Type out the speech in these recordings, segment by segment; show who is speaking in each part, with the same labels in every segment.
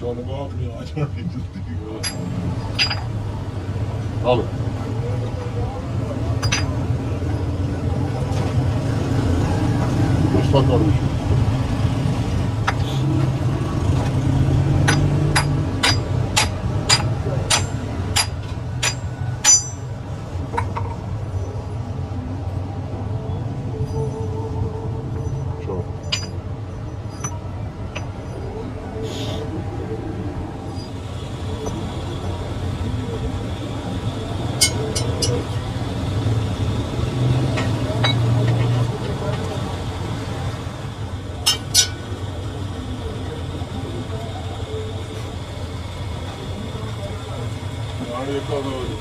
Speaker 1: ਚੱਲ ਬਾਤ ਨਹੀਂ ਆ ਜਾਣੀ ਜਲਦੀ ਹਾਲ ਉਸ ਤੋਂ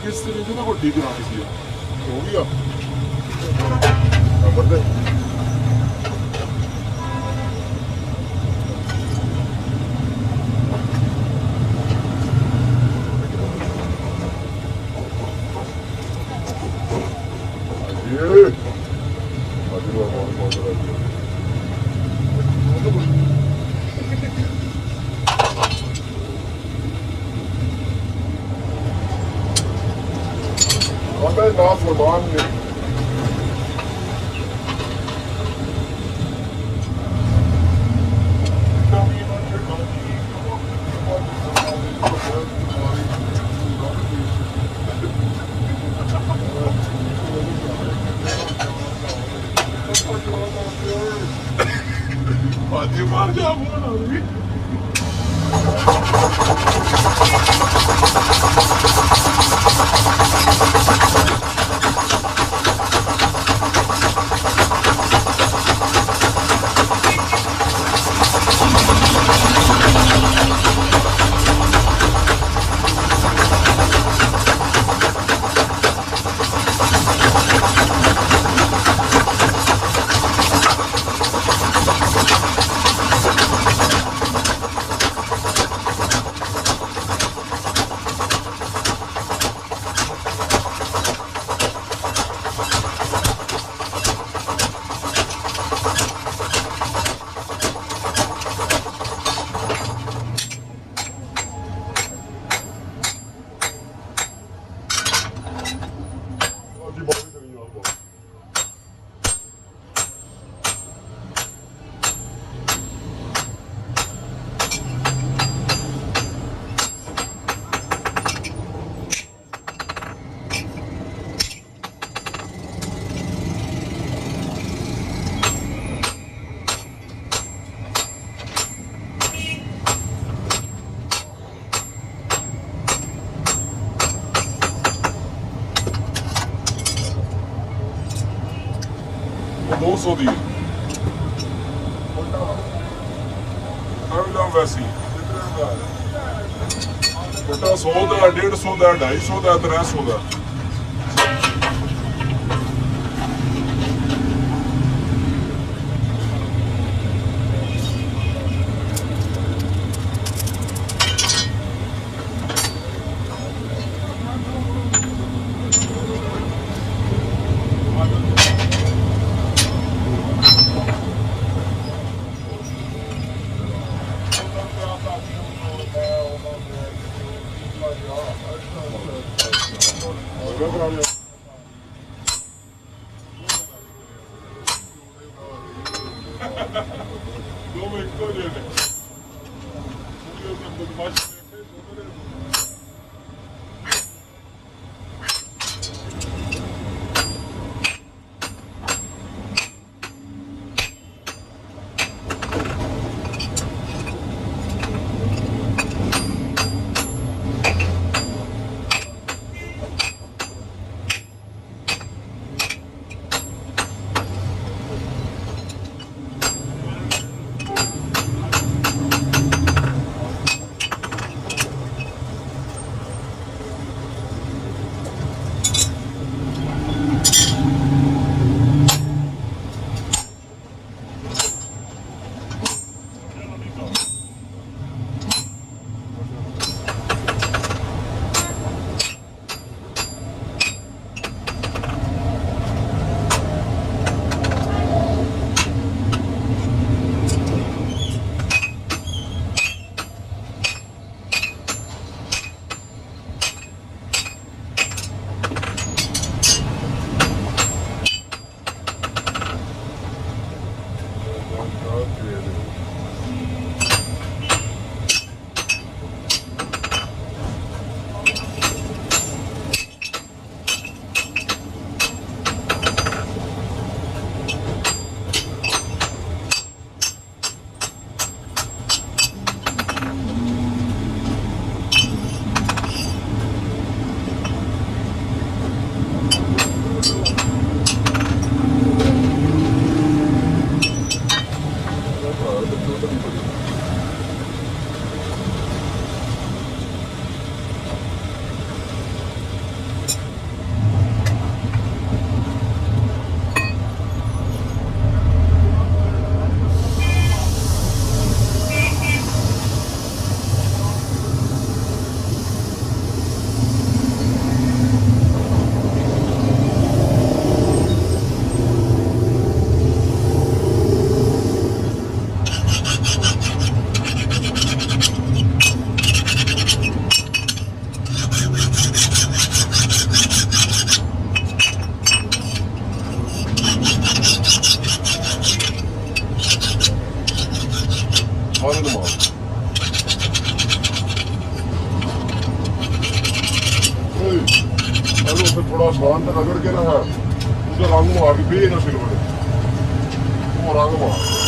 Speaker 1: किस तरह से ना वो ठीक करानी चाहिए हो गया खबर दे ना फरमान ने मार जा सौ दी वैसी बेटा 100 का 150 का 250 का 300 का थोड़ा आसान तक रगड़ के रहा उसका रंग मार के भी ना सिल्वर वो रंग मार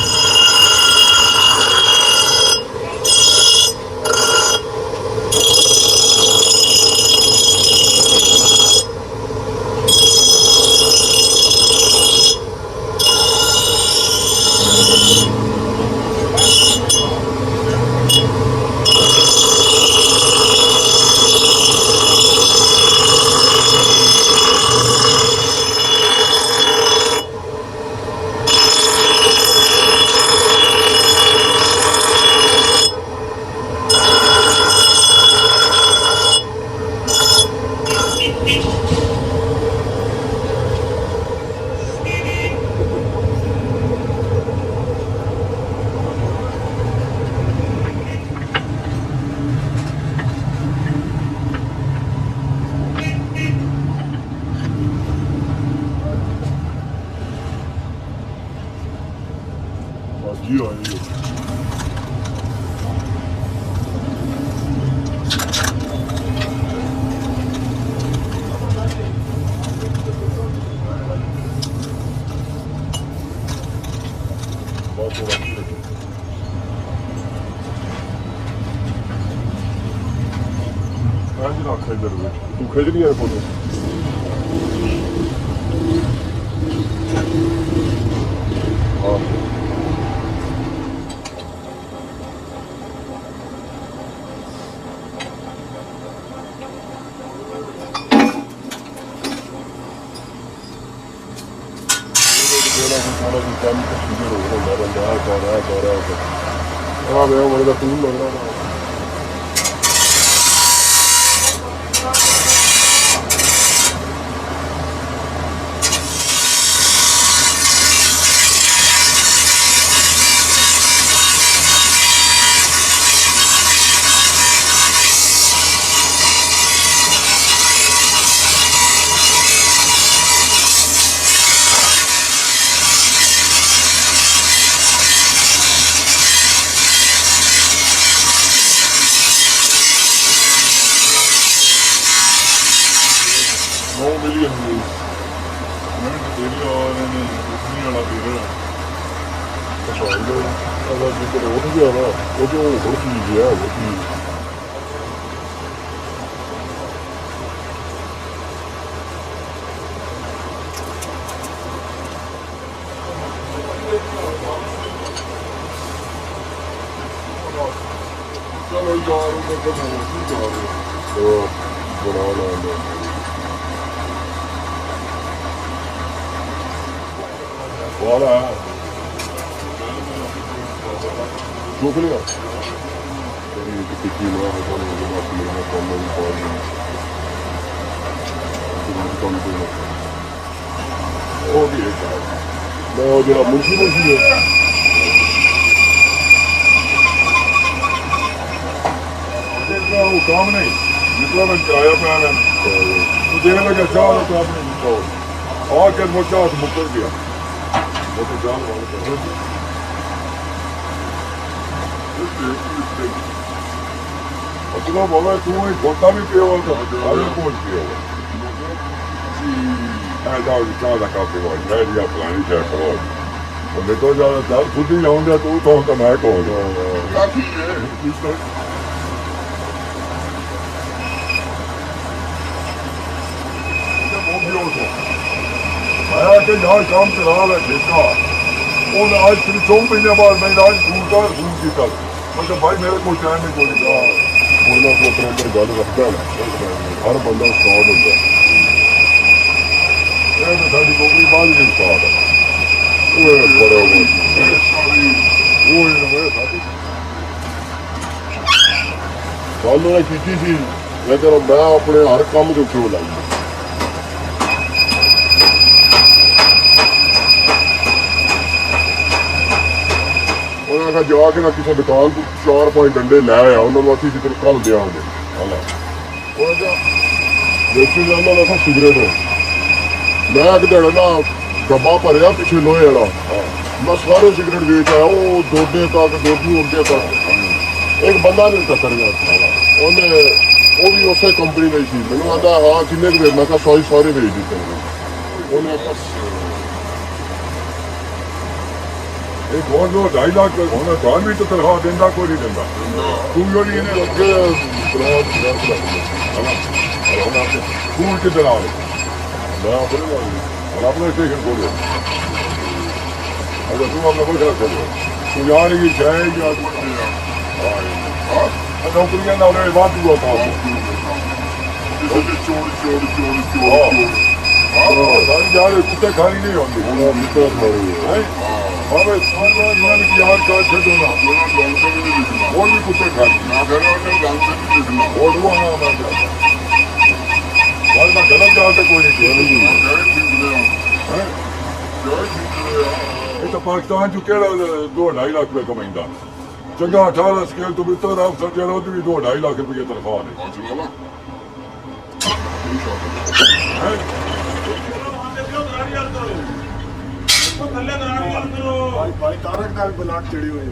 Speaker 1: जी आई रख इधर तू खिचनी है फोटो हाँ सारा कुछ काम शुगर हो रहा है हाँ मैं मेरे का टूल लग रहा था $9 million views. Video और इतनी वाला वीडियो अच्छा ये अगर जिधर उठ गया ना वो जो और चीज़ है वो चीज़ चलो जा रहे हैं तो बना लेंगे Voilà. Joue com ele, ó. Ele tem que ir lá, vai dar uma firma com a mão de bola. Ó, dia, cara. Não, dia, muito dia. O काम नहीं जितना मैं आया मैं तो देने लगा चाह तो आपने और क्या मुझे मुकर गया वो तो जान वाला ਜਦੋਂ ਬਾਬਾ ਤੂੰ ਇਹ ਗੋਤਾ ਵੀ ਪਿਓ ਤਾਂ ਸਾਰੇ ਪਹੁੰਚ ਪਿਓ ਐਦਾ ਚਾਹ ਦਾ ਕਾਫੀ ਹੋ ਗਿਆ ਜੀ ਆਪਣੀ ਸ਼ੇਅਰ ਕਰੋ ਉਹਨੇ ਤੋਂ ਜ਼ਿਆਦਾ ਦਰ ਖੁਦ ਹੀ ਆਉਂਦਾ ਤੂੰ ਤਾਂ ਮੈਂ ਕੋਲ ਕਾਫੀ ਹੈ ਇਸ ਤਰ੍ਹਾਂ मैं के यहाँ काम चला रहा ठेका और आज फिर 2 महीने बाद मैं आज घूम की तक मतलब भाई मेरे को टाइम नहीं कोई बोलना को अपने अंदर गल रखता है हर बंदा स्टॉप होता है ये तो सारी कोई बात नहीं स्टॉप है वो बड़ा वो सालों ने की थी लेकिन मैं अपने हर काम के उत्ते लाई ਉਹਨਾਂ ਜਾ ਕੇ ਨਾ ਕਿਸੇ ਦੁਕਾਨ ਤੋਂ 4-5 ਡੰਡੇ ਲੈ ਆ ਉਹਨਾਂ ਨੂੰ ਅਸੀਂ ਜਿੱਦ ਕੱਲ ਦਿਆਂਗੇ ਹਾਲਾ ਉਹ ਜਾ ਦੇਖੀ ਜਾਂਦਾ ਨਾ ਸਿਗਰਟ ਮੈਂ ਕਿਤੇ ਨਾ ਡੱਬਾ ਭਰਿਆ ਪਿੱਛੇ ਲੋਹੇ ਵਾਲਾ ਮੈਂ ਸਾਰੇ ਸਿਗਰਟ ਵੇਚ ਆਇਆ ਉਹ ਦੋਡੇ ਤੱਕ ਦੋਦੀ ਹੁੰਦੇ ਤੱਕ ਇੱਕ ਬੰਦਾ ਨਹੀਂ ਟੱਕਰ ਗਿਆ ਉਹਨੇ ਉਹ ਵੀ ਉਸੇ ਕੰਪਨੀ ਦਾ ਹੀ ਸੀ ਮੈਨੂੰ ਕਹਿੰਦਾ ਹਾਂ ਕਿੰਨੇ ਕੁ ਵੇਚ ਮੈਂ ਕਿਹਾ 100 ਸਾਰੇ ਵੇਚ ਦਿੱਤੇ ਉਹਨੇ ਬਸ एक और जो 2.5 लाख होना दान भी तो तनख्वाह देंदा कोई नहीं देंदा तू जो नहीं इन्हें लगे स्कूल किधर आ रहे मैं अपने स्टेशन खोलो अगर तुम अपना कोई घर खोलो तू यार ये जाए या नौकरियां ना उन्हें बात हुआ था यार कुत्ते खानी नहीं होती हमें यार का छो और भी कुत्ते खाने और वो गलत जाते कोई नहीं तो पाकिस्तान चु केड़ा 2-2.5 लाख रुपये कमाइंदा चंगा 18 स्केल तो भी अफसर जरा भी 2-2.5 लाख रुपये तनख्वाह भाई तारक नाल ब्लाक चढ़ी हुई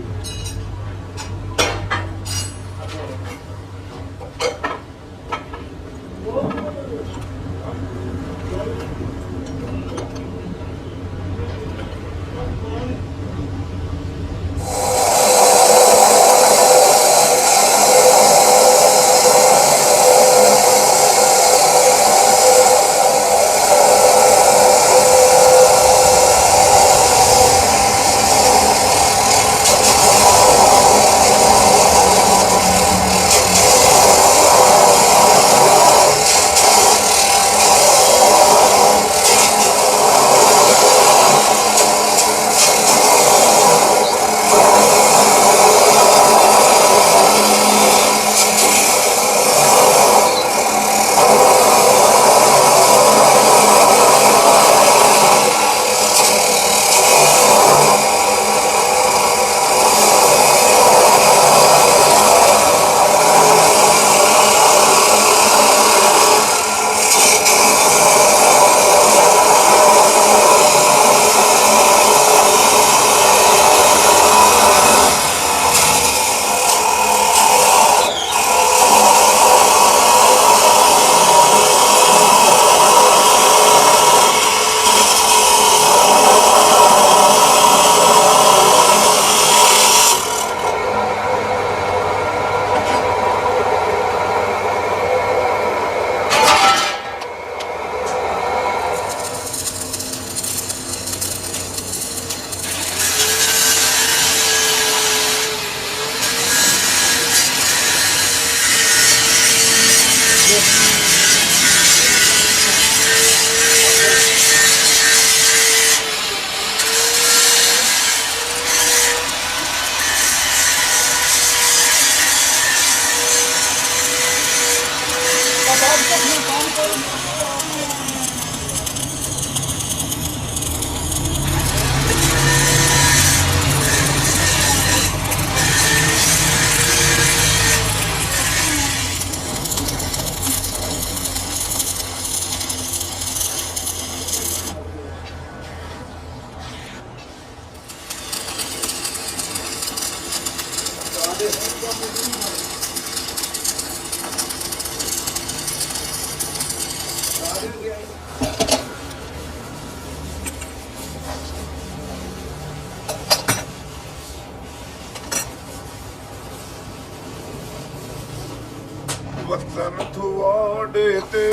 Speaker 1: वतन थुआड़े ते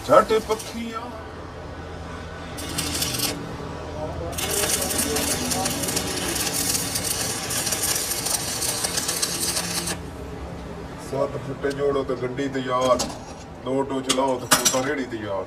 Speaker 1: झट पखियां सत फुटे जोड़ो तो गड्डी तैयार, दो टो चलाओ तो पूता रेड़ी तैयार।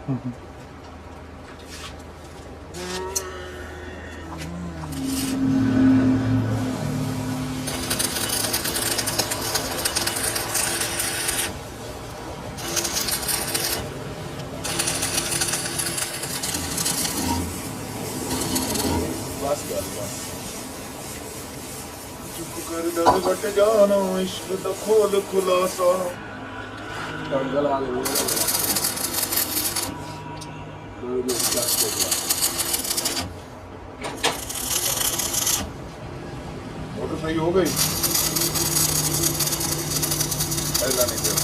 Speaker 1: चुप कर दर बट जाना इश्क दा खोल खुलासा। मोटर सही हो गई, ऐसा नहीं चला।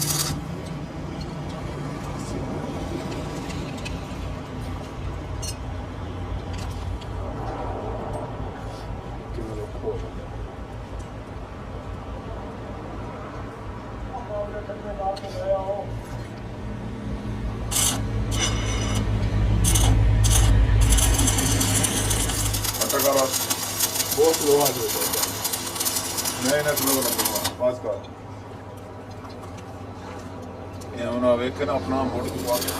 Speaker 1: बहुत स्लो आ जाएगा, नहीं ना स्लो ना पास कर ये होना वेख ना अपना मोड़ को आगे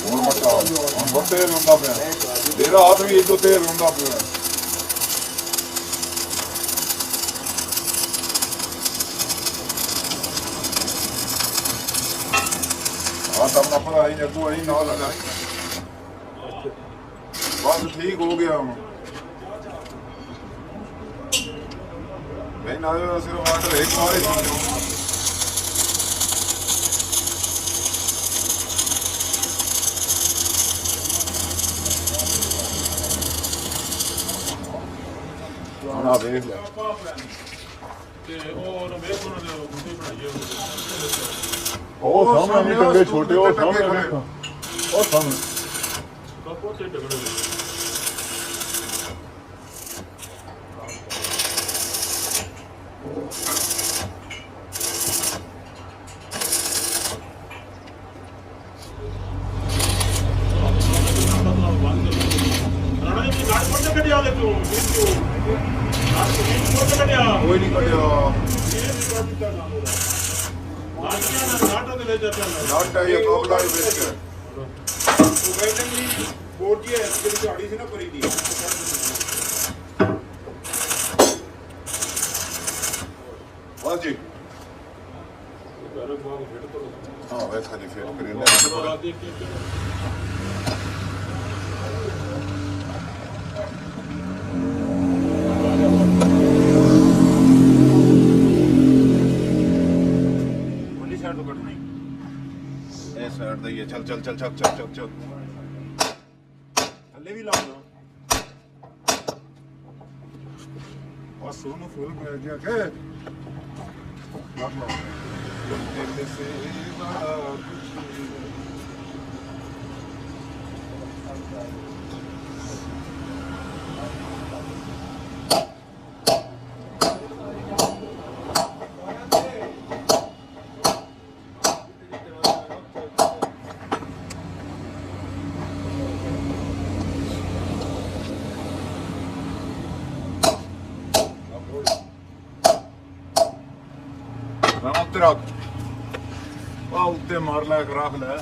Speaker 1: और मटा हम बहुत तेल लंबा पे तेरा हाथ भी तो तेल लंबा पे हाथ अपना पड़ा ही जब वही ना लगा बस ठीक हो गया हूँ नहीं ना सिर्फ वाटर एक बार ही हाँ देख लिया ओ सामने नहीं टंगे छोटे और सामने देखो और सामने कोई नहीं कटिया नाटा ये कबला ही बेच के तो वेल्डिंग की बोर्ड की है इसकी गाड़ी से ना परी थी बस जी हाँ वैसा जी फिर करेंगे साइड दे चल चल चल चल चल चल चल थल्ले भी ला दो और सोनू फुल में गया के लग लो दिल से बड़ा उत्ते रख उत्ते मार ला रख ले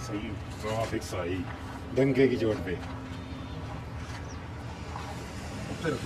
Speaker 1: सही फिक्स आई डंके की चोट पे उत्ते रख